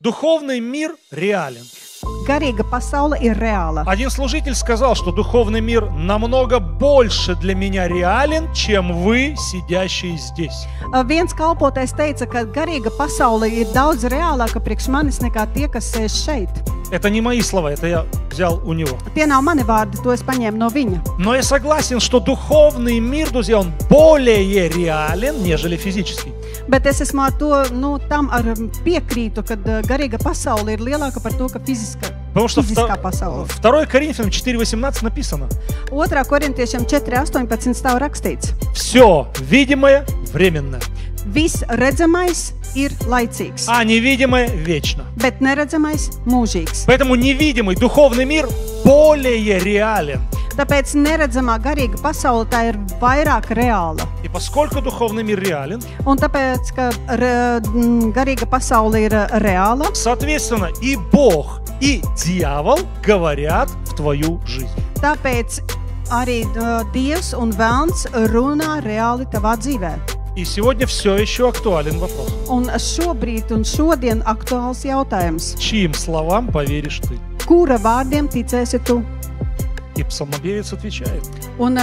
Духовный мир реален. Garīga pasaule ir reāla. Один служитель сказал, что духовный мир намного больше для меня реален, чем вы, сидящие здесь. Viens kalpotais teica, ka garīga pasaule ir daudz reālāka priekš manis nekā tie, kas sēž šeit. Это не мои слова, это я взял у него. Tie nav mani vārdi, to es paņēmu no viņa. Но я согласен, что духовный мир, друзья, он более реален, нежели физический. Bet es esmu ar to, tam piekrītu, ka garīga pasaule ir lielāka par to, ka Потому что fiziskā pasaule. 2 Коринфянам 4:18 написано. 2. Korintiešiem 4:18 stāv rakstīts. Все видимое временное, Viss redzamais ir laicīgs, а невидимое вечно. bet neredzamais mūžīgs. Поэтому невидимый духовный мир более реален. Tāpēc neredzamā garīga pasaule tā ir vairāk reāla. И поскольку духовный мир реален, Un tāpēc, ka garīga pasaule ir reāla, соответственно, и Бог, и дьявол говорят в твою жизнь. tāpēc arī Dievs un Velns runā reāli tavā dzīvē. И сегодня все еще актуален вопрос. Un šobrīd un šodien aktuāls jautājums. Чьим словам поверишь ты? Kura vārdiem ticēsi tu? И псалмопевец отвечает. Un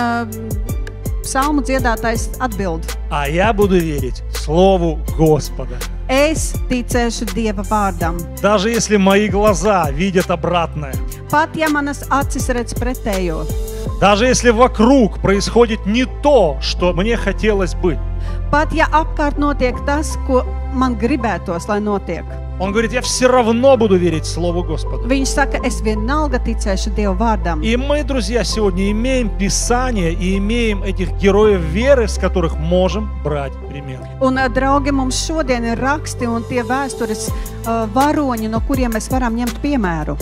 psalmu dziedātājs atbild. А я буду верить Слову Господа. Es ticēšu Dieva vārdam. Даже если мои глаза видят обратное. Pat ja manas acis redz pretējo. Даже если вокруг происходит не то, что мне хотелось бы. Pat ja apkārt notiek tas, ko man gribētos, lai notiek. Он говорит, я все равно буду верить Слову Господа. Viņš saka, es vienalga ticēšu Dieva vārdam. И мы, друзья, сегодня имеем Писание и имеем этих героев веры, с которых можем брать пример. Un, draugi, mums šodien ir raksti un tie vēstures varoņi, no kuriem mēs varam ņemt piemēru.